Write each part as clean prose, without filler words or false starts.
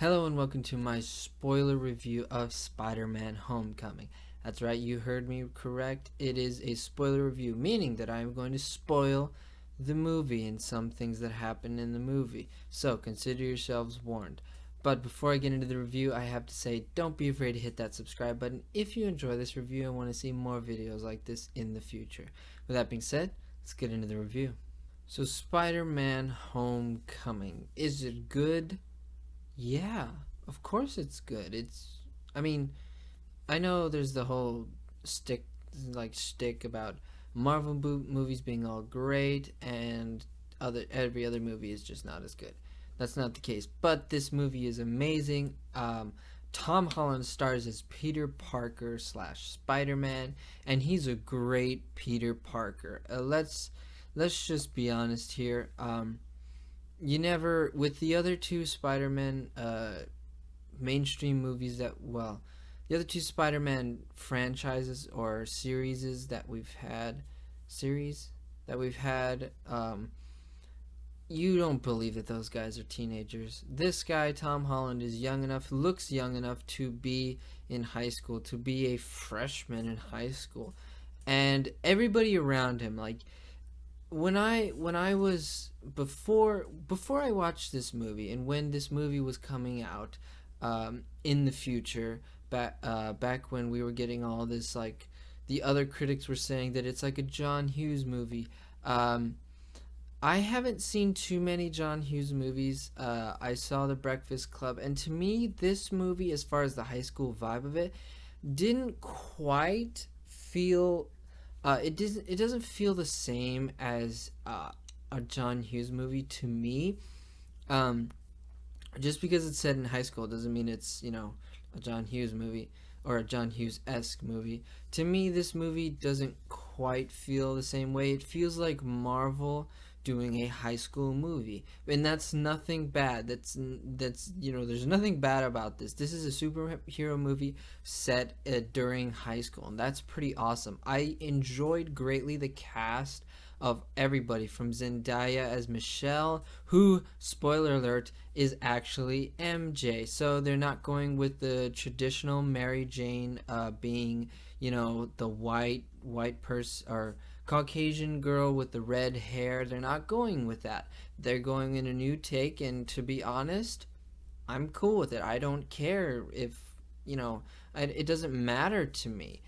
Hello and welcome to my spoiler review of Spider-Man Homecoming. That's right, you heard me correct. It is a spoiler review, meaning that I am going to spoil the movie and some things that happen in the movie. So consider yourselves warned. But before I get into the review, I have to say, don't be afraid to hit that subscribe button if you enjoy this review and want to see more videos like this in the future. With that being said, let's get into the review. So Spider-Man Homecoming. Is it good? Yeah, of course it's good. I mean, I know there's the whole stick about Marvel movies being all great and every other movie is just not as good. That's not the case. But this movie is amazing. Tom Holland stars as Peter Parker slash Spider-Man, and he's a great Peter Parker. Let's just be honest here. You never with the other two Spider-Man mainstream movies the other two Spider-Man franchises or series that we've had you don't believe that those guys are teenagers. This guy Tom Holland is looks young enough to be in high school, to be a freshman in high school. And everybody around him, like when I was before I watched this movie and when this movie was coming out in the future, back when we were getting all this, like the other critics were saying that it's like a John Hughes movie. I haven't seen too many John Hughes movies. I saw The Breakfast Club, and to me, this movie, as far as the high school vibe of it, didn't quite feel. It doesn't feel the same as a John Hughes movie to me. Um, just because it's set in high school doesn't mean it's a John Hughes movie or a John Hughes-esque movie. To me, this movie doesn't quite feel the same way. It feels like Marvel doing a high school movie, and that's nothing bad. That's there's nothing bad about this. This is a superhero movie set during high school, and that's pretty awesome. I enjoyed greatly the cast of everybody from Zendaya as Michelle, who, spoiler alert, is actually MJ. So they're not going with the traditional Mary Jane being, the white person or Caucasian girl with the red hair. They're not going with that. They're going in a new take, and to be honest, I'm cool with it. I don't care if, it doesn't matter to me.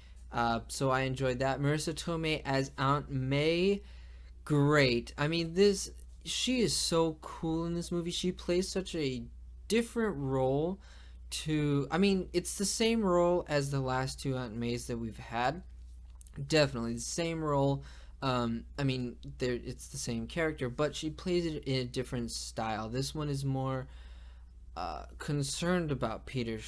So I enjoyed that. Marissa Tomei as Aunt May, great. I mean, she is so cool in this movie. She plays such a different role I mean, it's the same role as the last two Aunt Mays that we've had. Definitely the same role. I mean, it's the same character, but she plays it in a different style. This one is more concerned about Peter.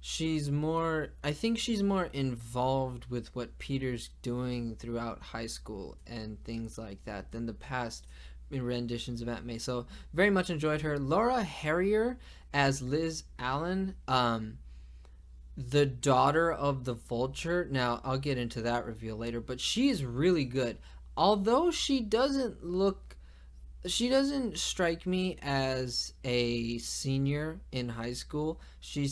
She's more. I think she's more involved with what Peter's doing throughout high school and things like that than the past renditions of Aunt May. So very much enjoyed her. Laura Harrier as Liz Allen. The daughter of the Vulture. Now, I'll get into that reveal later, but she's really good. Although she doesn't strike me as a senior in high school. She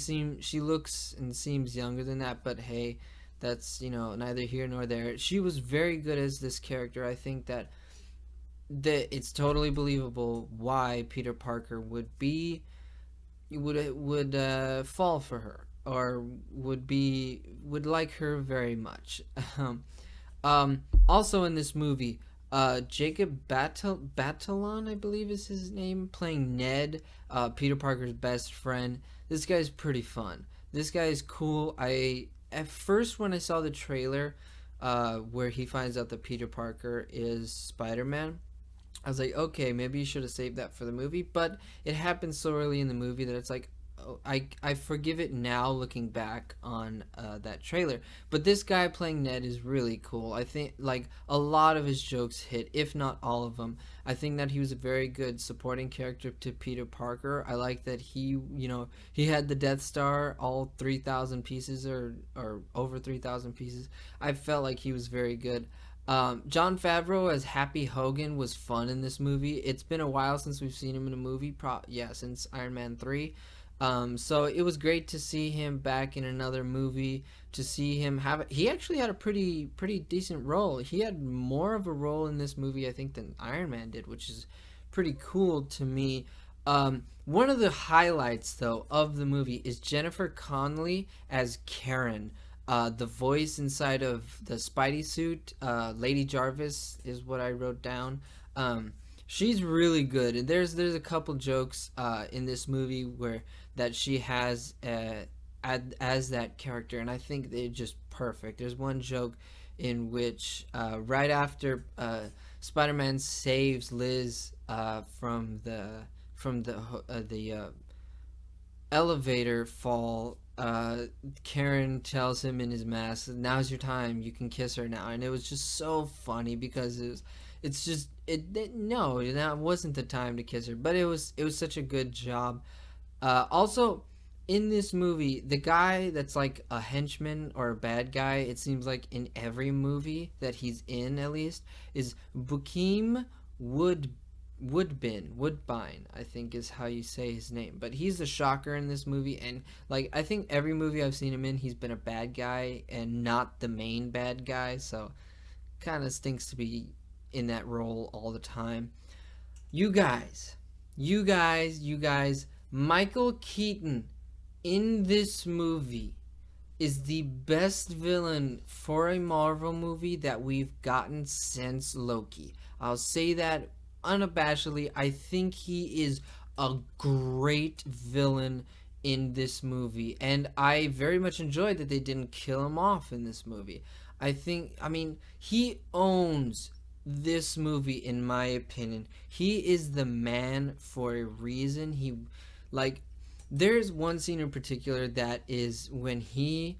looks and seems younger than that, but hey, that's, neither here nor there. She was very good as this character. I think that it's totally believable why Peter Parker would fall for her or would like her very much. Also in this movie, Jacob Batalon, I believe is his name, playing Ned, Peter Parker's best friend. This guy's pretty fun. This guy is cool. At first when I saw the trailer, where he finds out that Peter Parker is Spider-Man, I was like, okay, maybe you should have saved that for the movie. But it happens so early in the movie that it's like, I forgive it now looking back on that trailer. But this guy playing Ned is really cool. I think like a lot of his jokes hit, if not all of them. I think that he was a very good supporting character to Peter Parker. I like that he had the Death Star, all 3,000 pieces or over 3,000 pieces. I felt like he was very good. Jon Favreau as Happy Hogan was fun in this movie. It's been a while since we've seen him in a movie. Since Iron Man 3. So it was great to see him back in another movie. To see him have, he actually had a pretty decent role. He had more of a role in this movie, I think, than Iron Man did, which is pretty cool to me. One of the highlights, though, of the movie is Jennifer Connelly as Karen. The voice inside of the Spidey suit, Lady Jarvis, is what I wrote down. She's really good, and there's a couple jokes in this movie where that she has as that character, and I think they're just perfect. There's one joke in which right after Spider-Man saves Liz from the elevator fall, Karen tells him in his mask, "Now's your time. You can kiss her now." And it was just so funny because it's just no, that wasn't the time to kiss her, but it was such a good job. Also, in this movie, the guy that's like a henchman or a bad guy, it seems like in every movie that he's in, at least, is Bukeem Woodbine, I think is how you say his name. But he's the shocker in this movie, and like I think every movie I've seen him in, he's been a bad guy and not the main bad guy. So kind of stinks to be in that role all the time. You guys, you guys, Michael Keaton in this movie is the best villain for a Marvel movie that we've gotten since Loki. I'll say that unabashedly. I think he is a great villain in this movie, and I very much enjoyed that they didn't kill him off in this movie. I mean, he owns this movie in my opinion. He is the man for a reason. Like, there's one scene in particular that is when he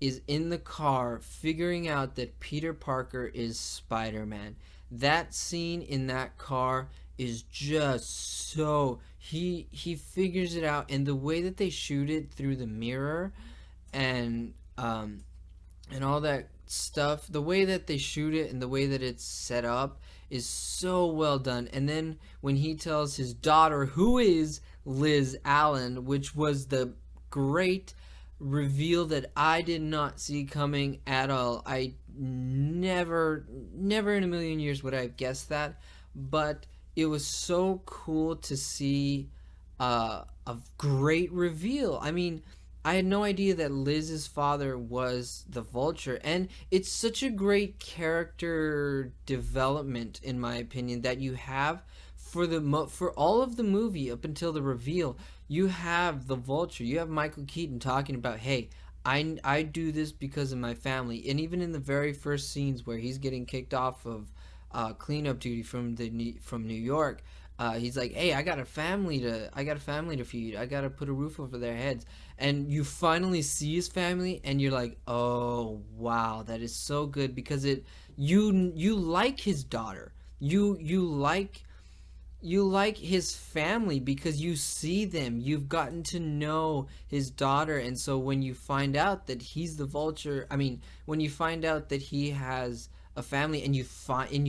is in the car figuring out that Peter Parker is Spider-Man. That scene in that car is just so he figures it out, and the way that they shoot it through the mirror and and all that stuff, the way that they shoot it and the way that it's set up is so well done. And then when he tells his daughter, who is Liz Allen, which was the great reveal that I did not see coming at all. I never in a million years would I have guessed that, but it was so cool to see a great reveal. I mean, I had no idea that Liz's father was the Vulture, and it's such a great character development, in my opinion, that you have for all of the movie up until the reveal. You have the Vulture, you have Michael Keaton talking about, hey, I do this because of my family, and even in the very first scenes where he's getting kicked off of cleanup duty from New York. He's like, "Hey, I got a family to feed. I got to put a roof over their heads." And you finally see his family, and you're like, "Oh, wow, that is so good," because you like his daughter. You like his family because you see them. You've gotten to know his daughter, and so when you find out that he's the Vulture, I mean, when you find out that he has a family, and you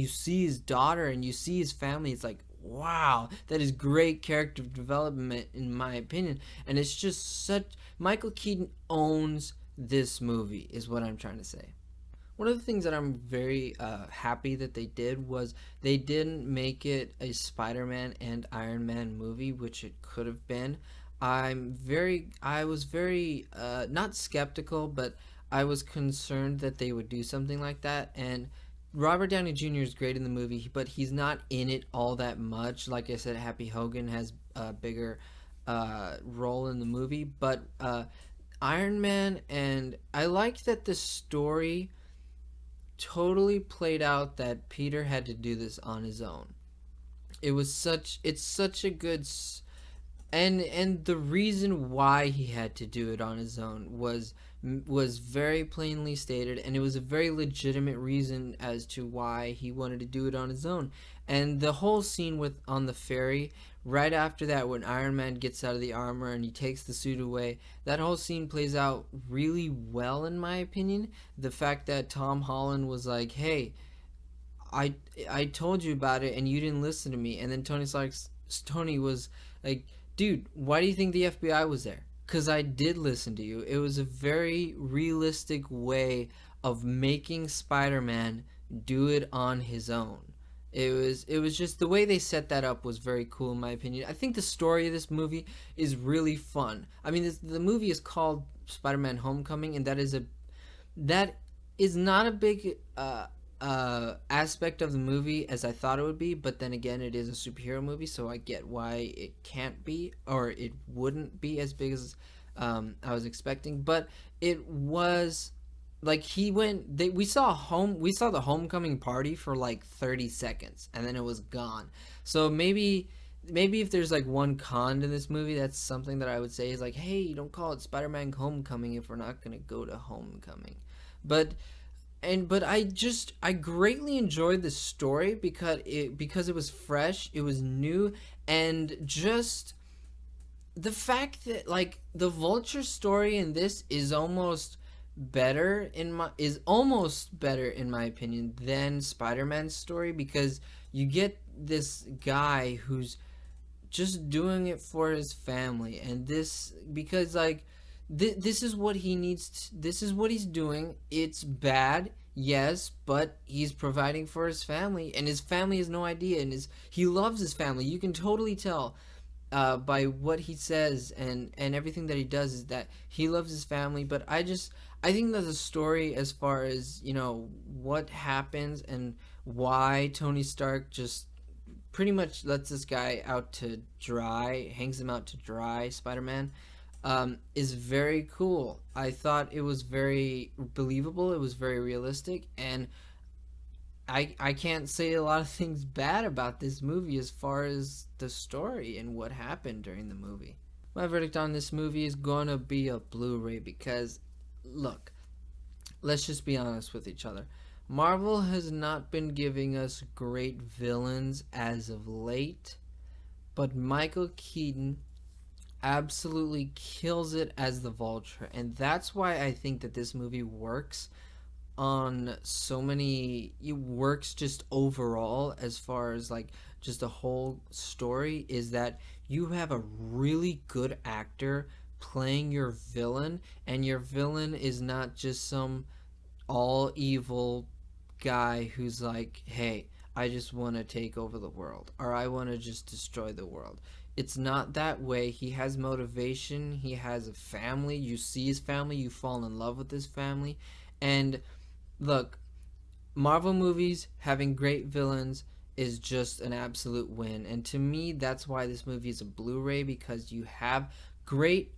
see his daughter and you see his family, it's like, wow, that is great character development in my opinion. And it's just such Michael Keaton owns this movie is what I'm trying to say. One of the things that I'm very happy that they did was they didn't make it a Spider-Man and Iron Man movie, which it could have been. I was very not skeptical, but I was concerned that they would do something like that. And Robert Downey Jr. is great in the movie, but he's not in it all that much. Like I said, Happy Hogan has a bigger role in the movie, but Iron Man, and I liked that the story totally played out that Peter had to do this on his own. It's such a good and the reason why he had to do it on his own was very plainly stated, and it was a very legitimate reason as to why he wanted to do it on his own. And the whole scene with on the ferry, right after that, when Iron Man gets out of the armor and he takes the suit away, that whole scene plays out really well in my opinion. The fact that Tom Holland was like, "Hey, I told you about it and you didn't listen to me," and then Tony was like, Dude, why do you think the FBI was there? Because I did listen to you. It was a very realistic way of making Spider-Man do it on his own. It was just the way they set that up was very cool in my opinion. I think the story of this movie is really fun. I mean, the movie is called Spider-Man Homecoming, and that is not a big aspect of the movie as I thought it would be, but then again, it is a superhero movie, so I get why it can't be or it wouldn't be as big as I was expecting. But it was like we saw the homecoming party for like 30 seconds and then it was gone. So maybe if there's like one con to this movie, that's something that I would say is like, hey, don't call it Spider-Man Homecoming if we're not gonna go to Homecoming. But I greatly enjoyed the story because it was fresh, it was new, and just the fact that like the Vulture story in this is almost better in my opinion than Spider-Man's story, because you get this guy who's just doing it for his family, and this because like this is what he needs this is what he's doing. It's bad, yes, but he's providing for his family, and his family has no idea, and he loves his family. You can totally tell by what he says and everything that he does is that he loves his family. But I think that the story, as far as what happens and why Tony Stark just pretty much lets this guy out to dry, hangs him out to dry, Spider-Man, is very cool. I thought it was very believable. It was very realistic, and I can't say a lot of things bad about this movie as far as the story and what happened during the movie. My verdict on this movie is gonna be a Blu-ray because, look, let's just be honest with each other. Marvel has not been giving us great villains as of late, but Michael Keaton absolutely kills it as the Vulture, and that's why I think that this movie works on so many it works just overall as far as like just a whole story, is that you have a really good actor playing your villain, and your villain is not just some all evil guy who's like, hey, I just want to take over the world, or I want to just destroy the world. It's not that way. He has motivation, he has a family, you see his family, you fall in love with his family. And look, Marvel movies having great villains is just an absolute win, and to me that's why this movie is a Blu-ray, because you have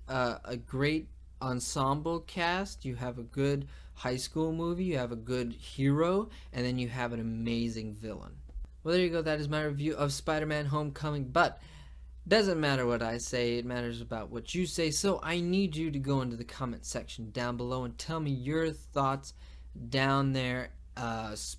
a great ensemble cast, you have a good high school movie, you have a good hero, and then you have an amazing villain. Well, there you go. That is my review of Spider-Man Homecoming, but doesn't matter what I say, it matters about what you say. So I need you to go into the comment section down below and tell me your thoughts down there,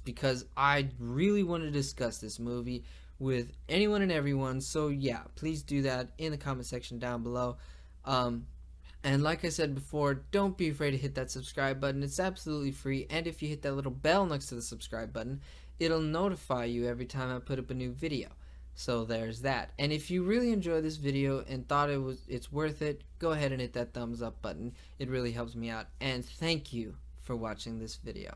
because I really want to discuss this movie with anyone and everyone. So yeah, please do that in the comment section down below. And like I said before, don't be afraid to hit that subscribe button. It's absolutely free, and if you hit that little bell next to the subscribe button, it'll notify you every time I put up a new video. So there's that. And if you really enjoyed this video and thought it's worth it, go ahead and hit that thumbs up button. It really helps me out. And thank you for watching this video.